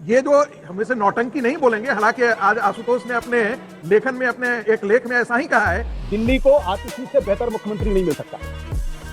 ये जो हम इसे नौटंकी नहीं बोलेंगे, हालांकि आज आशुतोष ने अपने लेखन में, अपने एक लेख में ऐसा ही कहा है। दिल्ली को आतिशी से बेहतर मुख्यमंत्री नहीं मिल सकता।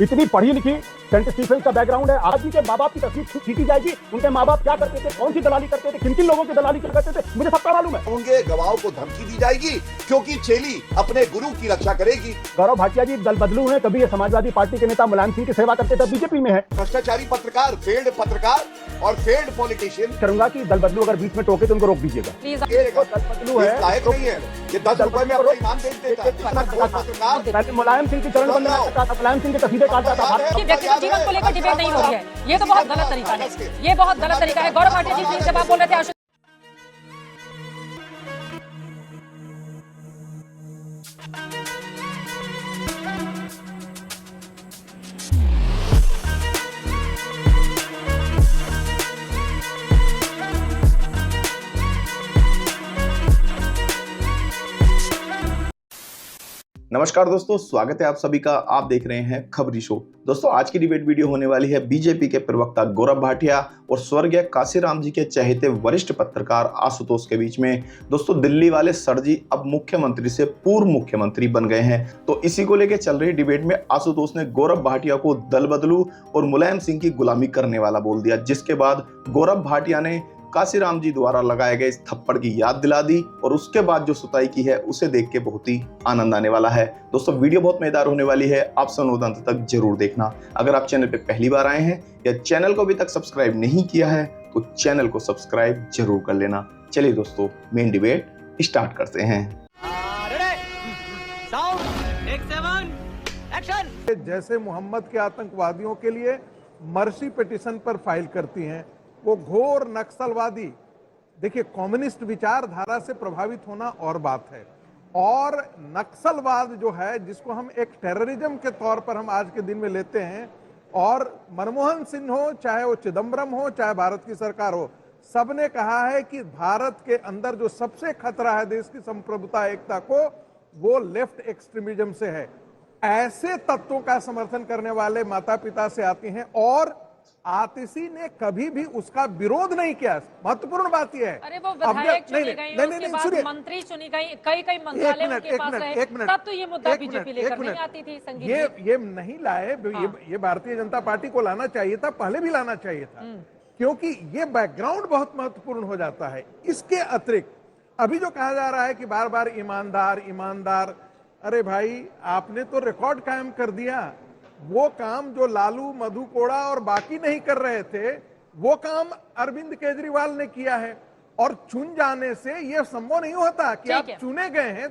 इतनी पढ़ी लिखी, सेंट स्टीफेंस का बैकग्राउंड है। आज के माँ बाप की तस्वीर खींची जाएगी, उनके माँ बाप क्या करते थे, कौन सी दलाली करते थे, किन किन लोगों की दलाली क्या करते थे, मुझे सबका मालूम है। उनके गवाहों को धमकी दी जाएगी क्योंकि चेली अपने गुरु की रक्षा करेगी। गौरव भाटिया जी दल बदलू हैं, कभी ये समाजवादी पार्टी के नेता मुलायम सिंह की सेवा करते थे, बीजेपी में है। भ्रष्टाचारी पत्रकार, फेल्ड पत्रकार और फेल्ड पॉलिटिशियन। करूंगा कि दल बदलू अगर बीच में टोके तो उनको रोक दीजिएगा। ये दल बदलू है, लायक नहीं है ये 10 रुपए में अपना ईमान बेच देता है। पहले मुलायम सिंह की चरण वंदना करता था, मुलायम सिंह के तस्वीरें काटता था। व्यक्तिगत जीवन को लेकर डिबेट नहीं हो रही है, ये तो बहुत गलत तरीका है, ये बहुत गलत तरीका है। गौरव भाटिया जी प्लीज, जब आप बोल रहे थे नमस्कार दोस्तों, स्वागत है आप सभी का। आप देख रहे हैं खबरी शो। दोस्तों, आज की डिबेट वीडियो होने वाली है बीजेपी के प्रवक्ता गौरव भाटिया और स्वर्गीय काशीराम जी के चहेते वरिष्ठ पत्रकार आशुतोष के बीच में। दोस्तों, दिल्ली वाले सर जी अब मुख्यमंत्री से पूर्व मुख्यमंत्री बन गए हैं, तो इसी को लेकर चल रही डिबेट में आशुतोष ने गौरव भाटिया को दल बदलू और मुलायम सिंह की गुलामी करने वाला बोल दिया, जिसके बाद गौरव भाटिया ने काशीराम जी द्वारा लगाए गए इस थप्पड़ की याद दिला दी और उसके बाद जो सुताई की है उसे देख के बहुत ही आनंद आने वाला है। दोस्तों, वीडियो बहुत मजेदार होने वाली है, आप सब अंत तक जरूर देखना। अगर आप चैनल पे पहली बार आए हैं या चैनल को अभी तक सब्सक्राइब नहीं किया है तो चैनल को सब्सक्राइब जरूर कर लेना। चलिए दोस्तों, मेन डिबेट स्टार्ट करते हैं। जैसे मोहम्मद के आतंकवादियों के लिए मर्सी पिटीशन पर फाइल करती हैं, वो घोर नक्सलवादी, देखिए कम्युनिस्ट विचारधारा से प्रभावित होना और बात है, और नक्सलवाद जो है जिसको हम एक टेररिज्म के तौर पर हम आज के दिन में लेते हैं, और मनमोहन सिंह हो, चाहे वो चिदम्बरम हो, चाहे भारत की सरकार हो, सबने कहा है कि भारत के अंदर जो सबसे खतरा है देश की संप्रभुता एकता को, वो लेफ्ट एक्सट्रीमिज्म से है। ऐसे तत्वों का समर्थन करने वाले माता पिता से आती हैं, और आतिशी ने कभी भी उसका विरोध नहीं किया। महत्वपूर्ण बात यह है, अरे वो विधायक चुनी गई, उसके बाद मंत्री चुनी गई, कई मंत्रालय उनके पास रहे, तब तो ये मुद्दा बीजेपी लेकर नहीं आती थी। संगीत ये नहीं लाए, ये भारतीय जनता पार्टी को लाना चाहिए था, पहले भी लाना चाहिए था, क्योंकि ये बैकग्राउंड बहुत महत्वपूर्ण हो जाता है। इसके अतिरिक्त अभी जो कहा जा रहा है कि बार बार ईमानदार ईमानदार, अरे भाई आपने तो रिकॉर्ड कायम कर दिया। वो काम जो लालू, मधु कोड़ा और बाकी नहीं कर रहे थे, वो काम अरविंद केजरीवाल ने किया है। और चुन जाने से ये संभव नहीं होता कि आप चुने गए हैं,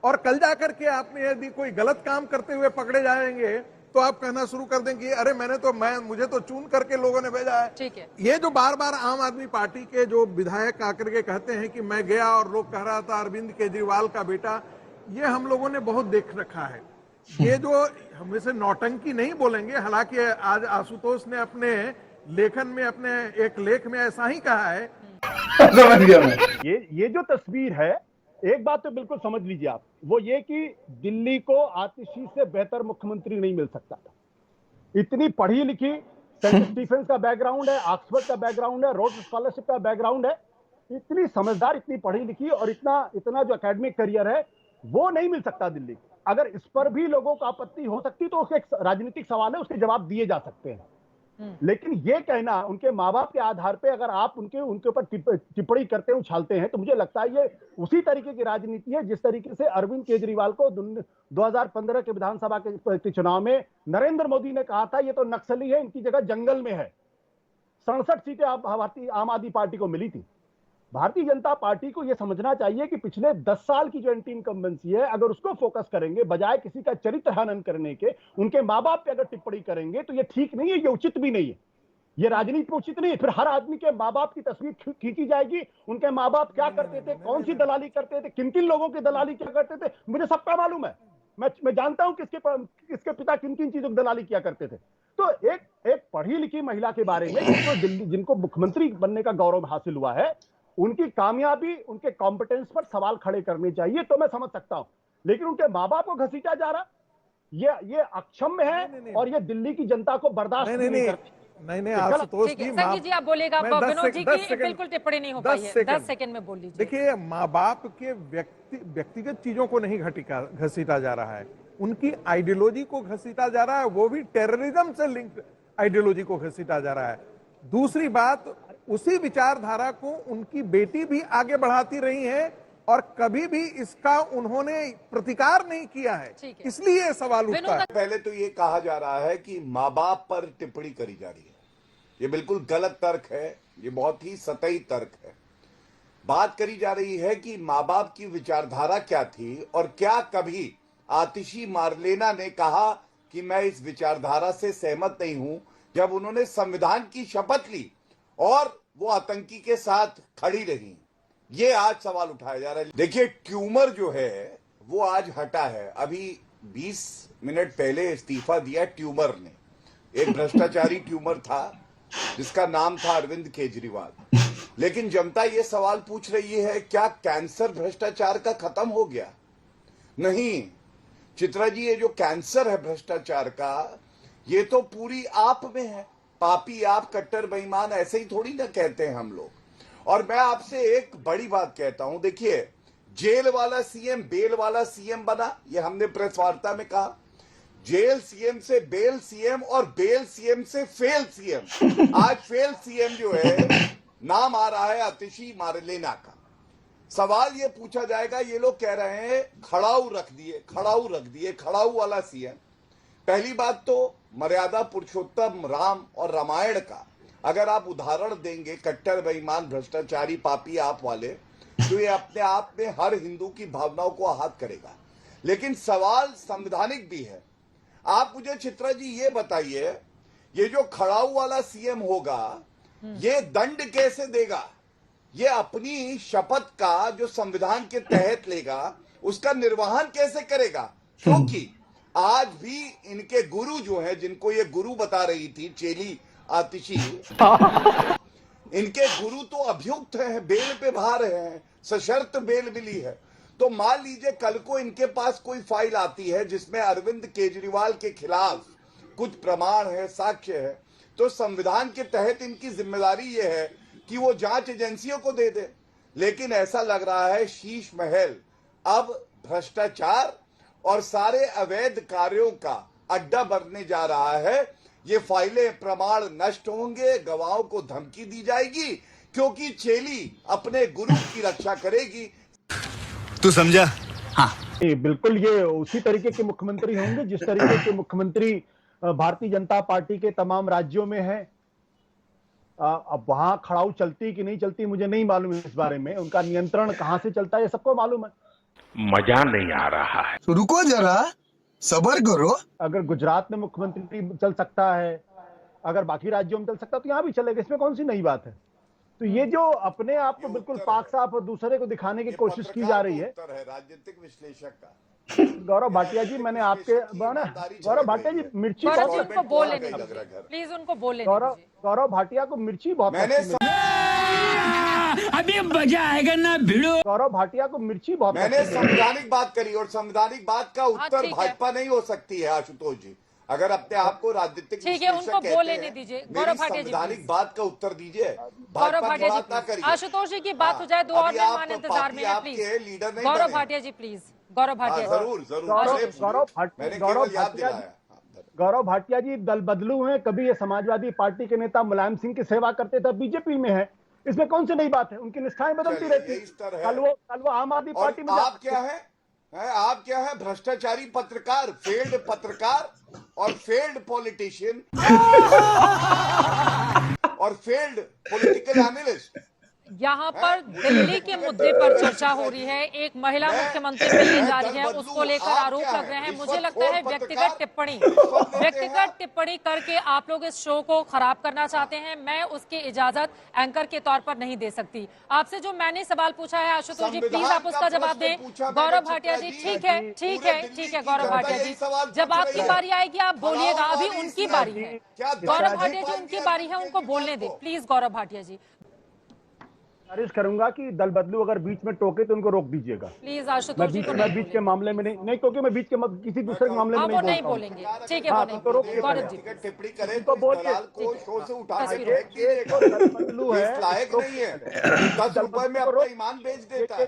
और कल जाकर के आपने यदि कोई गलत काम करते हुए पकड़े जाएंगे तो आप कहना शुरू कर देंगे अरे मुझे तो चुन करके लोगों ने भेजा है। ठीक है। ये जो बार बार आम आदमी पार्टी के जो विधायक आकर के कहते हैं कि मैं गया और लोग कह रहा था अरविंद केजरीवाल का बेटा, ये हम लोगों ने बहुत देख रखा है। ये जो हम इसे नौटंकी नहीं बोलेंगे, हालांकि आज आशुतोष ने अपने लेखन में, अपने एक लेख में ऐसा ही कहा है। समझ गया मैं। ये जो तस्वीर है, एक बात तो बिल्कुल समझ लीजिए आप, वो ये कि दिल्ली को आतिशी से बेहतर मुख्यमंत्री नहीं मिल सकता था। इतनी पढ़ी लिखी, सेंट स्टीफेंस का बैकग्राउंड है, ऑक्सफोर्ड का बैकग्राउंड है, रोड्स स्कॉलरशिप का बैकग्राउंड है, इतनी समझदार, इतनी पढ़ी लिखी और इतना जो एकेडमिक करियर है, वो नहीं मिल सकता दिल्ली। अगर इस पर भी लोगों को आपत्ति हो सकती तो उसके एक राजनीतिक सवाल है, उसके जवाब दिए जा सकते हैं। लेकिन ये कहना उनके माँ बाप के आधार पे अगर आप उनके ऊपर टिप्पणी करते उछालते हैं, तो मुझे लगता है ये उसी तरीके की राजनीति है जिस तरीके से अरविंद केजरीवाल को 2015 के विधानसभा के चुनाव में नरेंद्र मोदी ने कहा था ये तो नक्सली है, इनकी जगह जंगल में है। 67 सीटें आम आदमी पार्टी को मिली थी। भारतीय जनता पार्टी को यह समझना चाहिए कि पिछले 10 साल की जो एंटी इनकम्बेंसी है, अगर उसको फोकस करेंगे बजाय किसी का चरित्र हनन करने के, उनके माँ बाप पे अगर टिप्पणी करेंगे तो ये ठीक नहीं है, ये उचित भी नहीं है, ये राजनीति में उचित नहीं है। फिर हर आदमी के माँ बाप की तस्वीर खींची जाएगी, उनके माँ बाप क्या करते थे, कौन सी दलाली करते थे, किन किन लोगों की दलाली क्या करते थे, मुझे सबका मालूम है। मैं जानता हूं किसके पिता किन किन चीजों की दलाली किया करते थे। तो एक पढ़ी लिखी महिला के बारे में जिनको मुख्यमंत्री बनने का गौरव हासिल हुआ है, उनकी कामयाबी, उनके कॉम्पिटेंस पर सवाल खड़े करने चाहिए, तो मैं समझ सकता हूं। लेकिन उनके माँ बाप को घसीटा जा रहा, ये अक्षम्य है और ये दिल्ली की जनता को बर्दाश्त नहीं करती। नहीं आशुतोष ठीक है, जी, संगीत जी आप बोलेगा, मैं 10 विनोद जी 10 की सेकंड- बिल्कुल टिप्पणी नहीं हो पाई है, 10 सेकंड में बोल लीजिए। देखिए, माँ बाप के व्यक्तिगत चीजों को नहीं घसीटा जा रहा है, उनकी आइडियोलॉजी को घसीटा जा रहा है, वो भी टेररिज्म से लिंक्ड आइडियोलॉजी को घसीटा जा रहा है। दूसरी बात, उसी विचारधारा को उनकी बेटी भी आगे बढ़ाती रही है और कभी भी इसका उन्होंने प्रतिकार नहीं किया है, इसलिए सवाल उठता है। पहले तो ये कहा जा रहा है कि माँ बाप पर टिप्पणी करी जा रही है, ये बिल्कुल गलत तर्क है, ये बहुत ही सतही तर्क है। बात करी जा रही है कि माँ बाप की विचारधारा क्या थी और क्या कभी आतिशी मारलेना ने कहा कि मैं इस विचारधारा से सहमत नहीं हूं, जब उन्होंने संविधान की शपथ ली और वो आतंकी के साथ खड़ी रही। ये आज सवाल उठाया जा रहा है। देखिए, ट्यूमर जो है वो आज हटा है, अभी 20 मिनट पहले इस्तीफा दिया ट्यूमर ने। एक भ्रष्टाचारी ट्यूमर था जिसका नाम था अरविंद केजरीवाल। लेकिन जनता ये सवाल पूछ रही है, क्या कैंसर भ्रष्टाचार का खत्म हो गया? नहीं चित्रा जी, ये जो कैंसर है भ्रष्टाचार का, ये तो पूरी आप में है। पापी आप, कट्टर बेईमान, ऐसे ही थोड़ी ना कहते हैं हम लोग। और मैं आपसे एक बड़ी बात कहता हूं, देखिए, जेल वाला सीएम बेल वाला सीएम बना, ये हमने प्रेस वार्ता में कहा। जेल सीएम से बेल सीएम और बेल सीएम से फेल सीएम। आज फेल सीएम जो है, नाम आ रहा है आतिशी मारलेना का। सवाल ये पूछा जाएगा, ये लोग कह रहे हैं खड़ाऊ रख दिए, खड़ाऊ वाला सीएम। पहली बात तो मर्यादा पुरुषोत्तम राम और रामायण का अगर आप उदाहरण देंगे, कट्टर बेईमान भ्रष्टाचारी पापी आप वाले, तो ये अपने आप में हर हिंदू की भावनाओं को आहत करेगा। लेकिन सवाल संवैधानिक भी है। आप मुझे चित्रा जी ये बताइए, ये जो खड़ाऊ वाला सीएम होगा, ये दंड कैसे देगा? ये अपनी शपथ का जो संविधान के तहत लेगा, उसका निर्वहन कैसे करेगा? क्योंकि आज भी इनके गुरु जो है, जिनको ये गुरु बता रही थी चेली आतिशी, इनके गुरु तो अभियुक्त हैं, बेल पे बाहर हैं, सशर्त बेल मिली है। तो मान लीजिए कल को इनके पास कोई फाइल आती है जिसमें अरविंद केजरीवाल के खिलाफ कुछ प्रमाण है, साक्ष्य है, तो संविधान के तहत इनकी जिम्मेदारी ये है कि वो जांच एजेंसियों को दे दे। लेकिन ऐसा लग रहा है शीश महल अब भ्रष्टाचार और सारे अवैध कार्यों का अड्डा बनने जा रहा है। ये फाइलें, प्रमाण नष्ट होंगे, गवाहों को धमकी दी जाएगी, क्योंकि चेली अपने गुरु की रक्षा करेगी। तू समझा? हाँ, बिल्कुल ये उसी तरीके के मुख्यमंत्री होंगे जिस तरीके के मुख्यमंत्री भारतीय जनता पार्टी के तमाम राज्यों में है। अब वहां खड़ाऊ चलती कि नहीं चलती मुझे नहीं मालूम है, इस बारे में उनका नियंत्रण कहां से चलता है ये सबको मालूम है। मजा नहीं आ रहा है। तो रुको जरा, सबर करो। अगर गुजरात में मुख्यमंत्री चल सकता है, अगर बाकी राज्यों में चल सकता है, तो यहाँ भी चलेगा, इसमें कौन सी नई बात है? तो ये जो अपने आप को बिल्कुल पाक साफ और दूसरे को दिखाने की कोशिश की जा रही है, राजनीतिक विश्लेषक का गौरव भाटिया जी, मैंने आपके गौरव भाटिया जी मिर्ची उनको बोलने प्लीज, उनको बोलने गौरव भाटिया को मिर्ची बहुत अभी मजा आएगा ना भिड़ो। गौरव भाटिया को मिर्ची बहुत मैंने संवैधानिक बात करी और संवैधानिक बात का उत्तर भाजपा नहीं हो सकती है आशुतोष जी। अगर अपने आप को राजनीतिक ठीक है, उनको बोलने दीजिए। गौरव भाटिया जी संवैधानिक बात का उत्तर दीजिए। गौरव भाटिया जी, आशुतोष जी की बात हो जाए, 2 और मेहमान इंतजार में है, प्लीज। लीडर नहीं गौरव भाटिया जी प्लीज, गौरव भाटिया जरूर गौरव भाटिया जी दल बदलू हैं। कभी ये समाजवादी पार्टी के नेता मुलायम सिंह की सेवा करते थे, बीजेपी में है, इसमें कौन सी नई बात है? उनकी निष्ठाएं बदलती रहती। कल वो आम आदमी पार्टी में। आप क्या है? आप क्या है? भ्रष्टाचारी पत्रकार, फेल्ड पत्रकार और फेल्ड पॉलिटिशियन और फेल्ड पॉलिटिकल एनालिस्ट। यहाँ पर दिल्ली के मुद्दे पर चर्चा हो रही है, एक महिला मुख्यमंत्री मिलने जा रही है, उसको लेकर आरोप लग रहे हैं। मुझे लगता है व्यक्तिगत टिप्पणी करके आप लोग इस शो को खराब करना चाहते हैं। मैं उसकी इजाजत एंकर के तौर पर नहीं दे सकती। आपसे जो मैंने सवाल पूछा है आशुतोष जी, प्लीज आप उसका जवाब दें। गौरव भाटिया जी, ठीक है गौरव भाटिया जी, जब आपकी बारी आएगी आप बोलिएगा, अभी उनकी बारी है। गौरव भाटिया जी उनकी बारी है, उनको बोलने दें प्लीज। गौरव भाटिया जी गुजारिश करूंगा कि दल बदलू अगर बीच में टोके तो उनको रोक दीजिएगा। प्लीज आशुतोष जी को मैं नहीं बीच के मामले में नहीं क्योंकि मैं बीच के किसी दूसरे के मामले में वो नहीं नहीं बोलता बोलेंगे। ठीक है, वो नहीं बोलेंगे। गौरव जी टिकट टिप्पणी करें तो तो बोलिए। दलाल को शो से उठा के तस्वीर। फेंक दीजिएगा। दल बदलू इस है, लायक नहीं है, 10 रुपए में अपना ईमान बेच देता है।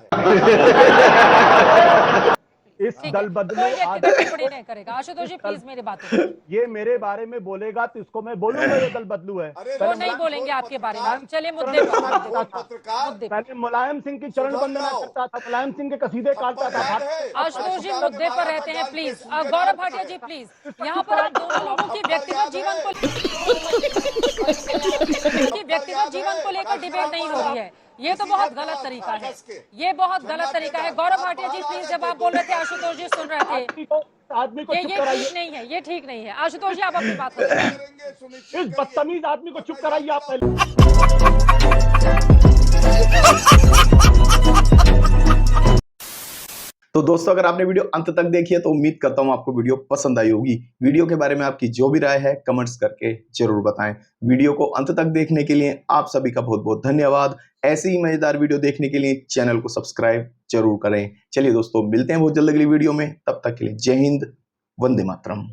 इस ठीक दल है, बदलू कोई व्यक्तिगत टिप्पणी नहीं करेगा। आशुतोष जी प्लीज मेरी बात सुनिए। ये मेरे बारे में बोलेगा तो इसको मैं बोलूंगा ये दल बदलू है। वो नहीं बोलेंगे आपके बारे में। चलिए मुद्दे पर। पत्रकार मुद्दे पर। पहले मुलायम सिंह की चरण वंदना करता था, मुलायम सिंह के कसीदे काटता था। आशुतोष जी मुद्दे पर रहते हैं प्लीज। गौरव भाटिया जी प्लीज, यहाँ पर आप दोनों लोगों की व्यक्तिगत जीवन को लेकर डिबेट नहीं हो रही है। ये तो बहुत गलत तरीका है, ये बहुत गलत तरीका है। गौरव भाटिया जी प्लीज, जब आप बोल रहे थे आशुतोष जी सुन रहे थे। आदमी को ये चुप ठीक कराइए। नहीं है, ये ठीक नहीं है। आशुतोष जी आप अपनी बात करें। इस बदतमीज आदमी को चुप कराइए आप पहले। तो दोस्तों अगर आपने वीडियो अंत तक देखी है तो उम्मीद करता हूं आपको वीडियो पसंद आई होगी। वीडियो के बारे में आपकी जो भी राय है कमेंट्स करके जरूर बताएं। वीडियो को अंत तक देखने के लिए आप सभी का बहुत बहुत धन्यवाद। ऐसी ही मजेदार वीडियो देखने के लिए चैनल को सब्सक्राइब जरूर करें। चलिए दोस्तों मिलते हैं बहुत जल्द अगली वीडियो में, तब तक के लिए जय हिंद, वंदे मातरम।